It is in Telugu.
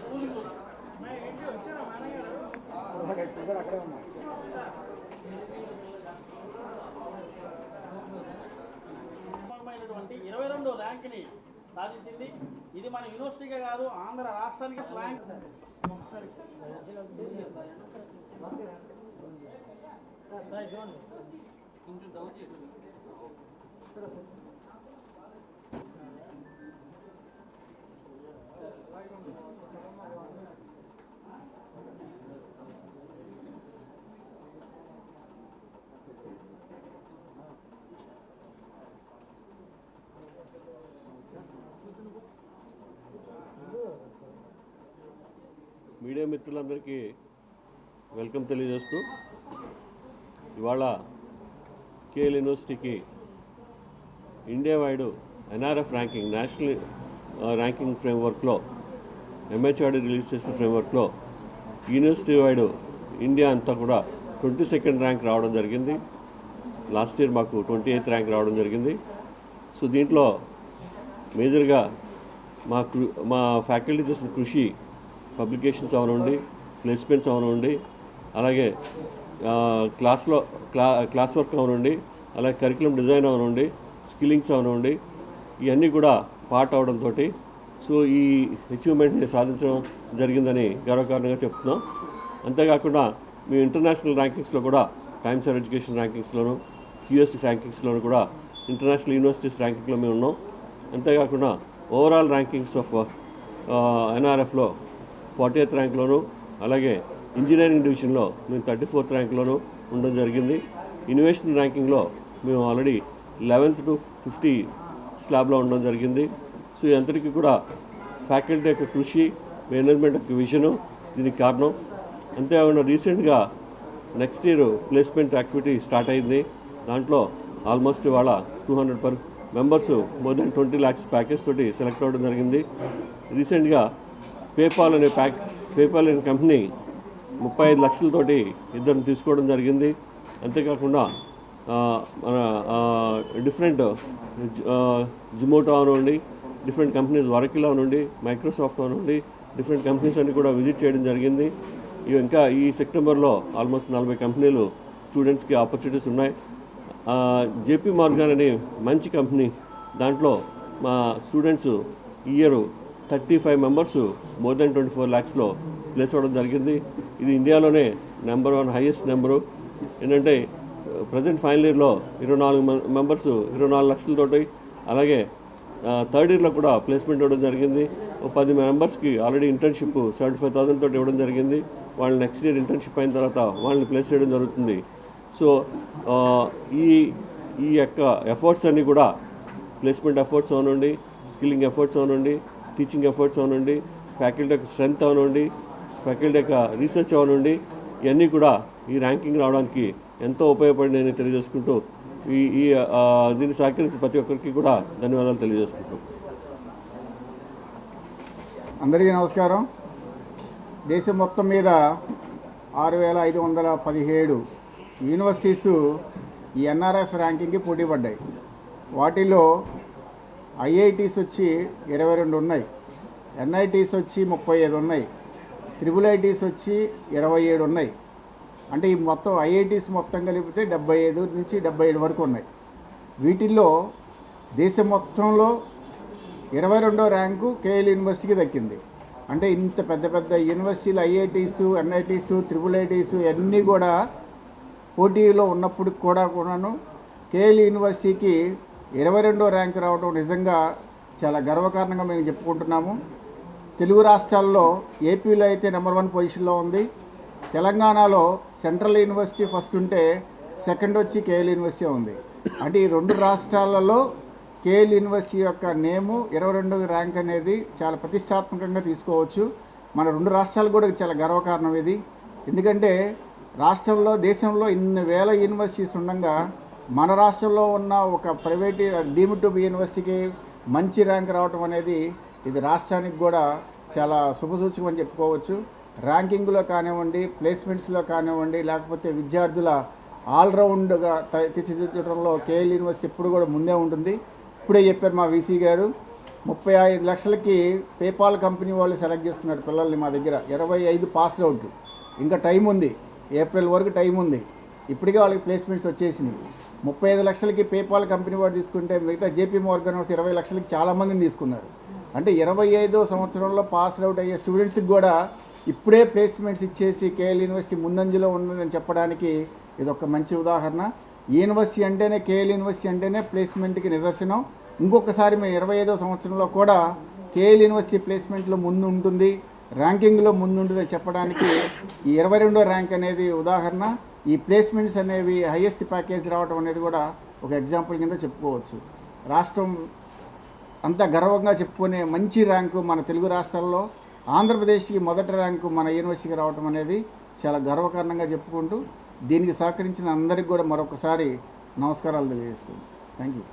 22వ ర్యాంక్ని సాధించింది. ఇది మన యూనివర్సిటీగా కాదు, ఆంధ్ర రాష్ట్రానికి ర్యాంక్. మీడియా మిత్రులందరికీ వెల్కమ్ తెలియజేస్తూ, ఇవాళ కేఎల్ యూనివర్సిటీకి India wide NRF ranking, national ranking ఫ్రేమ్వర్క్లో ఎంహెచ్ఆర్డీ రిలీజ్ చేసిన ఫ్రేమ్వర్క్లో యూనివర్సిటీ వైడ్ ఇండియా అంతా కూడా 22nd ర్యాంక్ రావడం జరిగింది. లాస్ట్ ఇయర్ మాకు 28th ర్యాంక్ రావడం జరిగింది. సో దీంట్లో మేజర్గా మా ఫ్యాకల్టీ చేసిన కృషి, పబ్లికేషన్స్ అవనండి, ప్లేస్మెంట్స్ అవనండి, అలాగే క్లాస్ వర్క్ అవనండి, అలాగే కరికులం డిజైన్ అవనండి, స్కిల్లింగ్స్ అవనండి, ఇవన్నీ కూడా పార్ట్ అవడంతో సో ఈ అచీవ్మెంట్ని సాధించడం జరిగిందని గర్వకారణంగా చెప్తున్నాం. అంతేకాకుండా మేము ఇంటర్నేషనల్ ర్యాంకింగ్స్లో కూడా టైమ్స్ ఆఫ్ ఎడ్యుకేషన్ ర్యాంకింగ్స్లోను, క్యూఎస్ ర్యాంకింగ్స్లోను కూడా ఇంటర్నేషనల్ యూనివర్సిటీస్ ర్యాంకింగ్లో మేము ఉన్నాం. అంతేకాకుండా ఓవరాల్ ర్యాంకింగ్స్ ఆఫ్ ఎన్ఆర్ఎఫ్లో 40th ర్యాంక్లోను, అలాగే ఇంజనీరింగ్ డివిజన్లో మేము 34th ర్యాంక్లోను ఉండడం జరిగింది. ఇన్నోవేషన్ ర్యాంకింగ్లో మేము ఆల్రెడీ 11th to 50 స్లాబ్లో ఉండడం జరిగింది. సో ఇదంతటికీ కూడా ఫ్యాకల్టీ యొక్క కృషి, మేనేజ్మెంట్ యొక్క విజను దీనికి కారణం. అంతేకాకుండా రీసెంట్గా next year placement activity start అయింది. దాంట్లో ఆల్మోస్ట్ ఇవాళ 200 members more then 20 lakhs package తోటి సెలెక్ట్ అవ్వడం జరిగింది. రీసెంట్గా పేపాల్ అనే కంపెనీ 35 లక్షలతోటి ఇద్దరిని తీసుకోవడం జరిగింది. అంతేకాకుండా మన different Zomato అవనండి, different companies, Oracle అవనండి, Microsoft అవనండి, different companies అన్ని కూడా విజిట్ చేయడం జరిగింది. ఇంకా ఈ సెప్టెంబర్లో ఆల్మోస్ట్ 40 కంపెనీలు స్టూడెంట్స్కి ఆపర్చునిటీస్ ఉన్నాయి. జేపీ మార్గాన్ అనే మంచి కంపెనీ, దాంట్లో మా స్టూడెంట్స్ ఈ ఇయర్ 35 మెంబర్స్ మోర్ దెన్ 24 lakhsలో ప్లేస్ అవ్వడం జరిగింది. ఇది ఇండియాలోనే నెంబర్ 1 హైయెస్ట్ నెంబరు. ఏంటంటే ప్రజెంట్ ఫైనల్ ఇయర్లో 24 మెంబర్స్ 24 లక్షలతోటి, అలాగే థర్డ్ ఇయర్లో కూడా ప్లేస్మెంట్ ఇవ్వడం జరిగింది. 10 మెంబర్స్కి ఆల్రెడీ ఇంటర్న్షిప్ 75,000 తోటి ఇవ్వడం జరిగింది. వాళ్ళు నెక్స్ట్ ఇయర్ ఇంటర్న్షిప్ అయిన తర్వాత వాళ్ళని ప్లేస్ చేయడం జరుగుతుంది. సో ఈ యొక్క ఎఫర్ట్స్ అన్నీ కూడా ప్లేస్మెంట్ ఎఫర్ట్స్ అవనండి, స్కిల్లింగ్ ఎఫర్ట్స్ అవనండి, టీచింగ్ ఎఫర్ట్స్ అవనండి, ఫ్యాకల్టీ యొక్క స్ట్రెంగ్త్ అవనండి, ఫ్యాకల్టీ యొక్క రీసెర్చ్ అవనండి, ఇవన్నీ కూడా ఈ ర్యాంకింగ్ రావడానికి ఎంతో ఉపయోగపడిందని తెలియజేసుకుంటూ దీన్ని సహకరించిన ప్రతి ఒక్కరికి కూడా ధన్యవాదాలు తెలియజేసుకుంటాం. అందరికీ నమస్కారం. దేశం మొత్తం మీద 6,517 యూనివర్సిటీసు ఈ ఎన్ఆర్ఎఫ్ ర్యాంకింగ్కి పోటీ పడ్డాయి. వాటిలో ఐఐటీస్ వచ్చి 22 ఉన్నాయి, ఎన్ఐటీస్ వచ్చి 35 ఉన్నాయి, ట్రిపుల్ ఐటీస్ వచ్చి 27 ఉన్నాయి. అంటే ఈ మొత్తం ఐఐటీస్ మొత్తం కలిపితే 75 నుంచి 77 వరకు ఉన్నాయి. వీటిల్లో దేశం మొత్తంలో 22వ ర్యాంకు కేఎల్ యూనివర్సిటీకి దక్కింది. అంటే ఇంత పెద్ద పెద్ద యూనివర్సిటీలు ఐఐటీసు, ఎన్ఐటీసు, ట్రిపుల్ ఐటీసు అన్నీ కూడా పోటీలో ఉన్నప్పుడు కూడాను కేఎల్ యూనివర్సిటీకి 22వ ర్యాంక్ రావడం నిజంగా చాలా గర్వకారణంగా మేము చెప్పుకుంటున్నాము. తెలుగు రాష్ట్రాల్లో ఏపీలో అయితే నెంబర్ 1 పొజిషన్లో ఉంది. తెలంగాణలో సెంట్రల్ యూనివర్సిటీ ఫస్ట్ ఉంటే సెకండ్ వచ్చి కేఎల్ యూనివర్సిటీ ఉంది. అంటే ఈ 2 రాష్ట్రాలలో కేఎల్ యూనివర్సిటీ యొక్క నేము 22వ ర్యాంక్ అనేది చాలా ప్రతిష్టాత్మకంగా తీసుకోవచ్చు. మన 2 రాష్ట్రాలు కూడా చాలా గర్వకారణం ఇది. ఎందుకంటే రాష్ట్రంలో, దేశంలో ఇన్ని వేల యూనివర్సిటీస్ ఉండగా మన రాష్ట్రంలో ఉన్న ఒక ప్రైవేట్ డీమ్డ్ టు బి యూనివర్సిటీకి మంచి ర్యాంక్ రావడం అనేది ఇది రాష్ట్రానికి కూడా చాలా శుభసూచకం అని చెప్పుకోవచ్చు. ర్యాంకింగ్లో కానివ్వండి, ప్లేస్మెంట్స్లో కానివ్వండి, లేకపోతే విద్యార్థుల ఆల్రౌండ్గా తీర్చిదిద్దడంలో కేఎల్ యూనివర్సిటీ ఎప్పుడు కూడా ముందే ఉంటుంది. ఇప్పుడే చెప్పారు మా వీసీ గారు, 35 లక్షలకి పేపాల్ కంపెనీ వాళ్ళు సెలెక్ట్ చేసుకున్నారు పిల్లల్ని మా దగ్గర. 25 పాస్ అవుట్. ఇంకా టైం ఉంది, ఏప్రిల్ వరకు టైం ఉంది. ఇప్పటికే వాళ్ళకి ప్లేస్మెంట్స్ వచ్చేసినాయి. 35 లక్షలకి పేపాల్ కంపెనీ వాడు తీసుకుంటే మిగతా జేపీ మోర్గన్ 20 లక్షలకి చాలామందిని తీసుకున్నారు. అంటే 25వ సంవత్సరంలో పాస్ అవుట్ అయ్యే స్టూడెంట్స్కి కూడా ఇప్పుడే ప్లేస్మెంట్స్ ఇచ్చేసి కేఎల్ యూనివర్సిటీ ముందంజలో ఉందని చెప్పడానికి ఇది ఒక మంచి ఉదాహరణ. యూనివర్సిటీ అంటేనే, కేఎల్ యూనివర్సిటీ అంటేనే ప్లేస్మెంట్కి నిదర్శనం. ఇంకొకసారి మేము 25వ సంవత్సరంలో కూడా కేఎల్ యూనివర్సిటీ ప్లేస్మెంట్లో ముందు ఉంటుంది, ర్యాంకింగ్లో ముందు ఉంటుందని చెప్పడానికి ఈ 22వ ర్యాంక్ అనేది ఉదాహరణ. ఈ ప్లేస్మెంట్స్ అనేవి హైయెస్ట్ ప్యాకేజ్ రావడం అనేది కూడా ఒక ఎగ్జాంపుల్ కింద చెప్పుకోవచ్చు. రాష్ట్రం అంతా గర్వంగా చెప్పుకునే మంచి ర్యాంకు మన తెలుగు రాష్ట్రాల్లో ఆంధ్రప్రదేశ్కి మొదటి ర్యాంకు మన యూనివర్సిటీకి రావడం అనేది చాలా గర్వకారణంగా చెప్పుకుంటూ దీనికి సహకరించిన అందరికీ కూడా మరొకసారి నమస్కారాలు తెలియజేసుకుంటాం. Thank you.